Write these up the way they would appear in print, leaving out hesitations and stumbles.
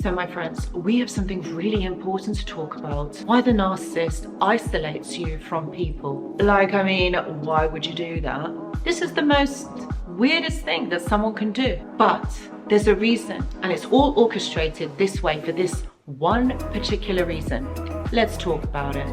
So my friends, we have something really important to talk about. Why the narcissist isolates you from people. Why would you do that? This is the most weirdest thing that someone can do. But there's a reason, and it's all orchestrated this way for this one particular reason. Let's talk about it.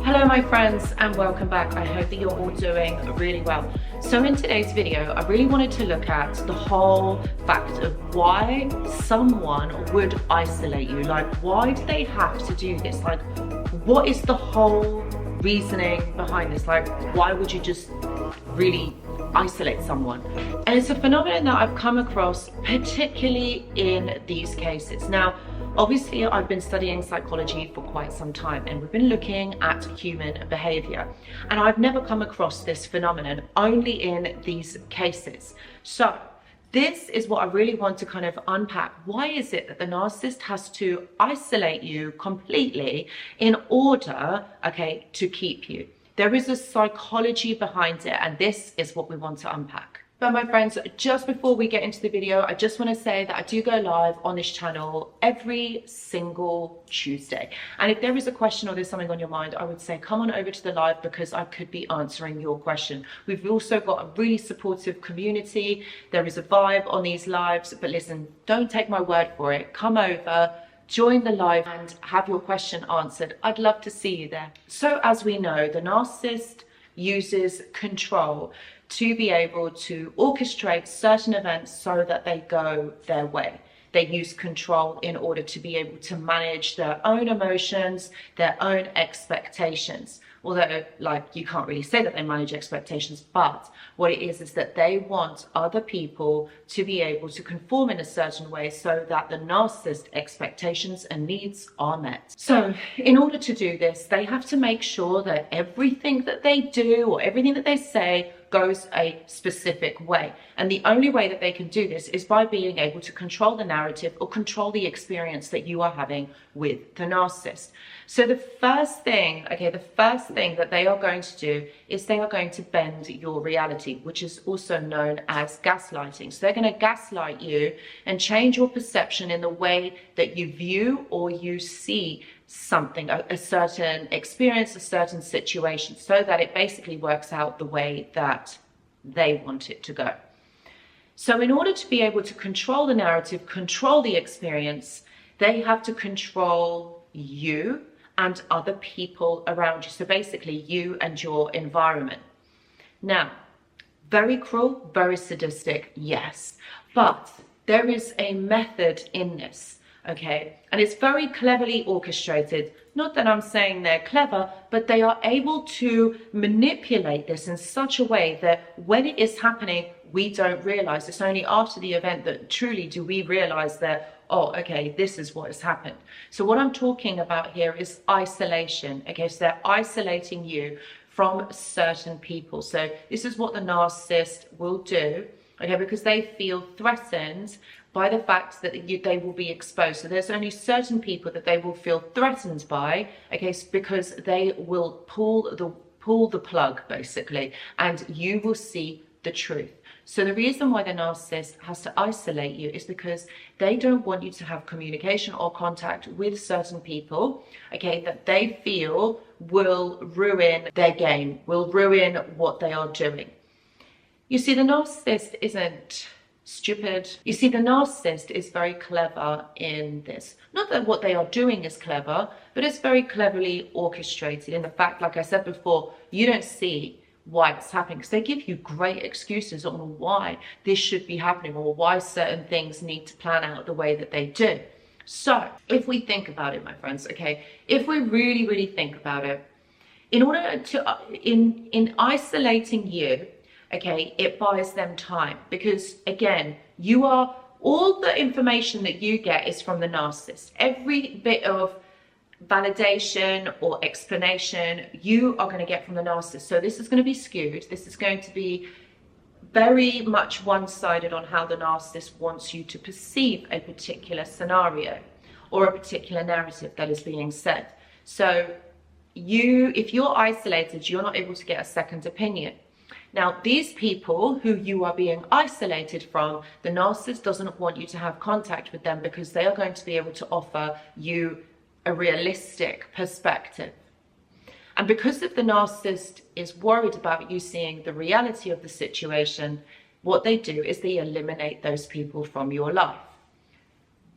Hello my friends and welcome back. I hope that you're all doing really well. So in today's video, I really wanted to look at the whole fact of why someone would isolate you. Why do they have to do this? What is the whole reasoning behind this? Why would you just really isolate someone? And it's a phenomenon that I've come across particularly in these cases. Now, obviously, I've been studying psychology for quite some time and we've been looking at human behavior. And I've never come across this phenomenon, only in these cases. So this is what I really want to kind of unpack. Why is it that the narcissist has to isolate you completely in order, to keep you? There is a psychology behind it, and this is what we want to unpack. But my friends, just before we get into the video, I just want to say that I do go live on this channel every single Tuesday. And if there is a question or there's something on your mind, I would say come on over to the live because I could be answering your question. We've also got a really supportive community. There is a vibe on these lives, but listen, don't take my word for it. Come over, join the live and have your question answered. I'd love to see you there. So as we know, the narcissist uses control to be able to orchestrate certain events so that they go their way. They use control in order to be able to manage their own emotions, their own expectations. Although, you can't really say that they manage expectations, but what it is that they want other people to be able to conform in a certain way so that the narcissist expectations and needs are met. So in order to do this, they have to make sure that everything that they do or everything that they say goes a specific way. And the only way that they can do this is by being able to control the narrative or control the experience that you are having with the narcissist. So the first thing that they are going to do is they are going to bend your reality, which is also known as gaslighting. So they're going to gaslight you and change your perception in the way that you view or you see something, a certain experience, a certain situation, so that it basically works out the way that they want it to go. So in order to be able to control the narrative, control the experience, they have to control you and other people around you. So basically you and your environment. Now, very cruel, very sadistic, yes, but there is a method in this. And it's very cleverly orchestrated. Not that I'm saying they're clever, but they are able to manipulate this in such a way that when it is happening, we don't realize. It's only after the event that truly do we realize that, this is what has happened. So what I'm talking about here is isolation. So they're isolating you from certain people. So this is what the narcissist will do, because they feel threatened by the fact that they will be exposed. So there's only certain people that they will feel threatened by, because they will pull the plug, basically, and you will see the truth. So the reason why the narcissist has to isolate you is because they don't want you to have communication or contact with certain people, that they feel will ruin their game, will ruin what they are doing. You see, the narcissist isn't stupid. You see, the narcissist is very clever in this. Not that what they are doing is clever, but it's very cleverly orchestrated in the fact, like I said before, you don't see why it's happening because they give you great excuses on why this should be happening or why certain things need to plan out the way that they do. So if we think about it, my friends, if we really, really think about it, in order to, in isolating you, it buys them time because, again, all the information that you get is from the narcissist. Every bit of validation or explanation you are going to get from the narcissist. So this is going to be skewed. This is going to be very much one-sided on how the narcissist wants you to perceive a particular scenario. or a particular narrative that is being said. So if you're isolated, you're not able to get a second opinion. Now, these people who you are being isolated from, the narcissist doesn't want you to have contact with them because they are going to be able to offer you a realistic perspective. And because if the narcissist is worried about you seeing the reality of the situation, what they do is they eliminate those people from your life.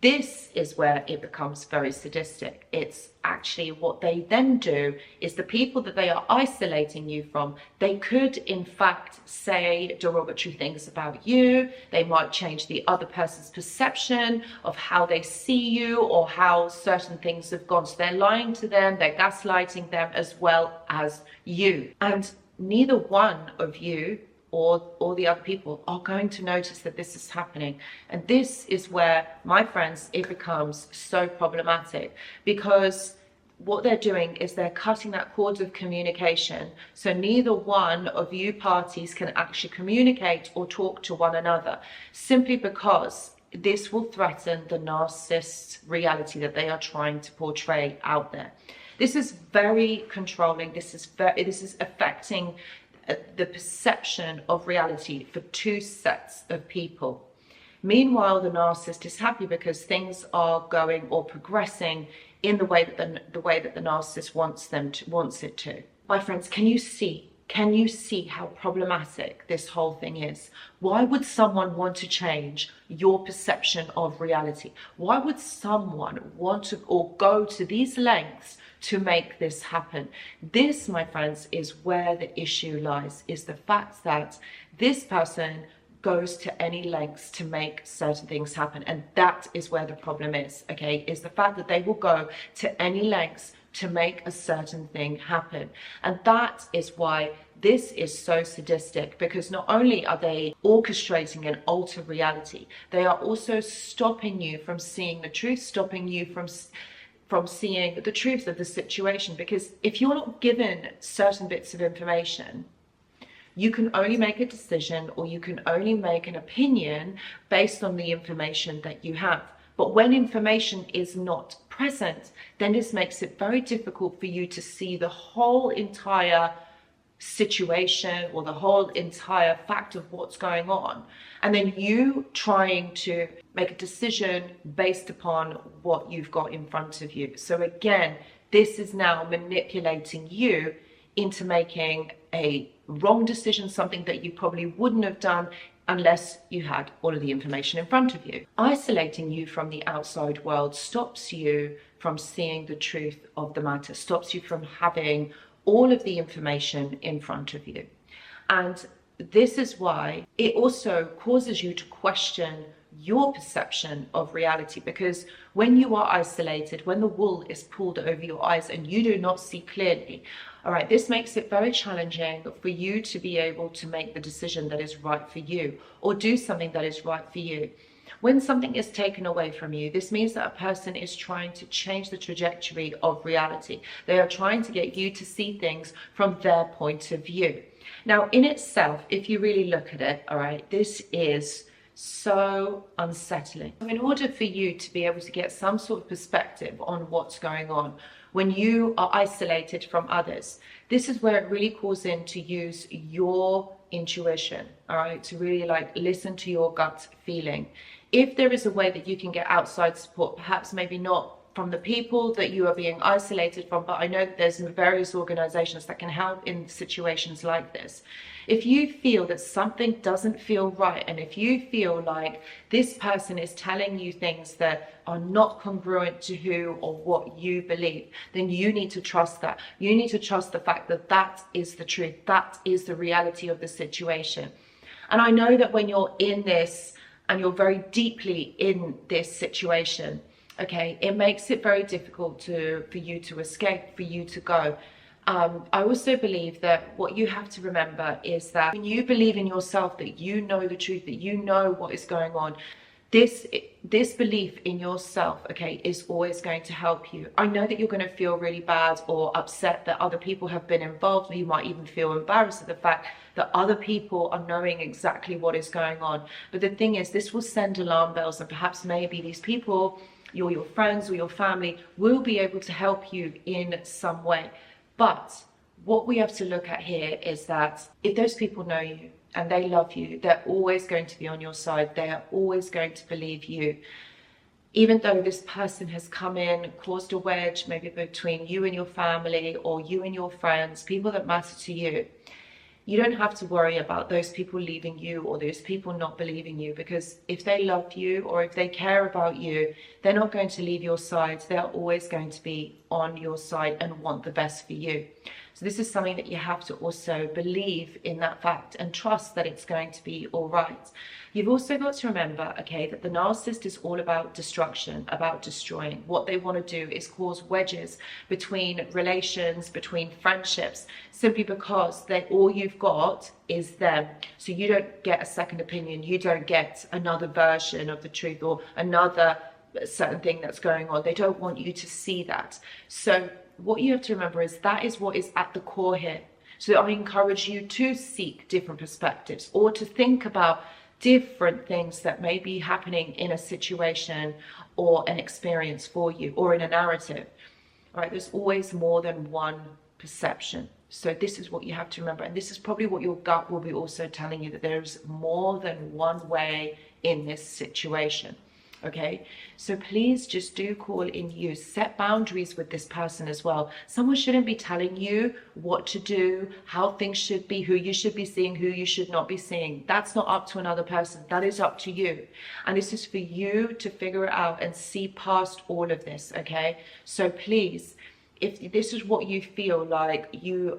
This is where it becomes very sadistic. It's actually what they then do is the people that they are isolating you from, they could in fact say derogatory things about you. They might change the other person's perception of how they see you or how certain things have gone. So they're lying to them, they're gaslighting them as well as you. And neither one of you or the other people are going to notice that this is happening. And this is where, my friends, it becomes so problematic, because what they're doing is they're cutting that cord of communication, so neither one of you parties can actually communicate or talk to one another, simply because this will threaten the narcissist's reality that they are trying to portray out there. This is very controlling. This is affecting the perception of reality for two sets of people. Meanwhile, the narcissist is happy because things are going or progressing in the way that the narcissist wants it to. My friends, can you see how problematic this whole thing is? Why would someone want to change your perception of reality? Why would someone want to or go to these lengths to make this happen? This, my friends, is where the issue lies, is the fact that this person goes to any lengths to make certain things happen. And that is where the problem is, okay? Is the fact that they will go to any lengths to make a certain thing happen. And that is why this is so sadistic, because not only are they orchestrating an altered reality, they are also stopping you from seeing the truth, stopping you from seeing the truth of the situation. Because if you're not given certain bits of information, you can only make a decision or you can only make an opinion based on the information that you have. But when information is not present, then this makes it very difficult for you to see the whole entire situation or the whole entire fact of what's going on. And then you trying to make a decision based upon what you've got in front of you. So again, this is now manipulating you into making a wrong decision, something that you probably wouldn't have done unless you had all of the information in front of you. Isolating you from the outside world stops you from seeing the truth of the matter, stops you from having all of the information in front of you. And this is why it also causes you to question your perception of reality, because when you are isolated, when the wool is pulled over your eyes and you do not see clearly, all right, this makes it very challenging for you to be able to make the decision that is right for you or do something that is right for you. When something is taken away from you, this means that a person is trying to change the trajectory of reality. They are trying to get you to see things from their point of view. Now, in itself, if you really look at it, all right, this is so unsettling. In order for you to be able to get some sort of perspective on what's going on when you are isolated from others, this is where it really calls in to use your intuition, all right, to really listen to your gut feeling. If there is a way that you can get outside support, perhaps maybe not from the people that you are being isolated from, but I know that there's various organizations that can help in situations like this. If you feel that something doesn't feel right, and if you feel like this person is telling you things that are not congruent to who or what you believe, then you need to trust that. You need to trust the fact that that is the truth. That is the reality of the situation. And I know that when you're in this and you're very deeply in this situation, okay, it makes it very difficult for you to escape, for you to go. I also believe that what you have to remember is that when you believe in yourself, that you know the truth, that you know what is going on, this this belief in yourself, okay, is always going to help you. I know that you're going to feel really bad or upset that other people have been involved, or you might even feel embarrassed at the fact that other people are knowing exactly what is going on. But the thing is, this will send alarm bells, and perhaps maybe these people, your friends or your family, will be able to help you in some way. But what we have to look at here is that if those people know you and they love you, they're always going to be on your side. They are always going to believe you. Even though this person has come in, caused a wedge, maybe between you and your family or you and your friends, people that matter to you, you don't have to worry about those people leaving you or those people not believing you, because if they love you or if they care about you, they're not going to leave your side. They're always going to be on your side and want the best for you. So this is something that you have to also believe in, that fact, and trust that it's going to be all right. You've also got to remember, okay, that the narcissist is all about destruction, about destroying. What they want to do is cause wedges between relations, between friendships, simply because all you've got is them. So you don't get a second opinion. You don't get another version of the truth or another certain thing that's going on. They don't want you to see that. So what you have to remember is that is what is at the core here. So I encourage you to seek different perspectives, or to think about different things that may be happening in a situation or an experience for you, or in a narrative. All right, there's always more than one perception. So this is what you have to remember, and this is probably what your gut will be also telling you, that there's more than one way in this situation. Okay, so please just do call in you. Set boundaries with this person as well. Someone shouldn't be telling you what to do, how things should be, who you should be seeing, who you should not be seeing. That's not up to another person. That is up to you. And this is for you to figure it out and see past all of this, okay? So please, if this is what you feel like you're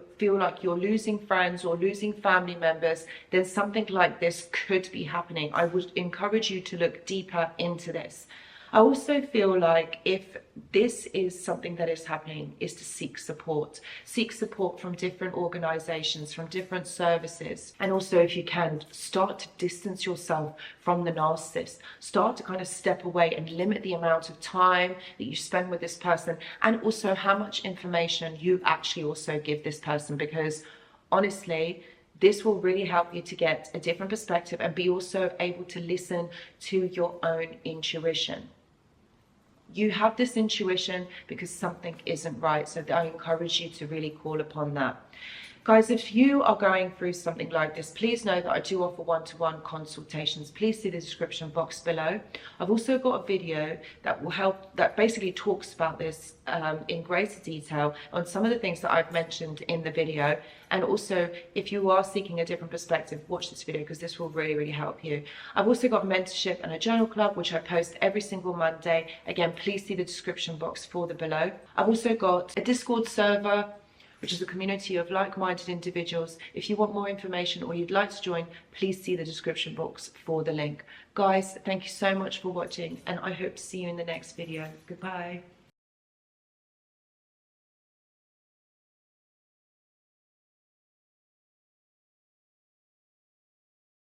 losing friends or losing family members, then something like this could be happening. I would encourage you to look deeper into this. I also feel like if this is something that is happening, is to seek support. Seek support from different organizations, from different services. And also, if you can, start to distance yourself from the narcissist. Start to kind of step away and limit the amount of time that you spend with this person, and also how much information you actually also give this person, because honestly, this will really help you to get a different perspective and be also able to listen to your own intuition. You have this intuition because something isn't right. So I encourage you to really call upon that. Guys, if you are going through something like this, please know that I do offer one-to-one consultations. Please see the description box below. I've also got a video that will help, that basically talks about this in greater detail on some of the things that I've mentioned in the video. And also, if you are seeking a different perspective, watch this video, because this will really, really help you. I've also got a mentorship and a journal club, which I post every single Monday. Again, please see the description box for the below. I've also got a Discord server, which is a community of like-minded individuals. If you want more information or you'd like to join, please see the description box for the link. Guys, thank you so much for watching, and I hope to see you in the next video. Goodbye.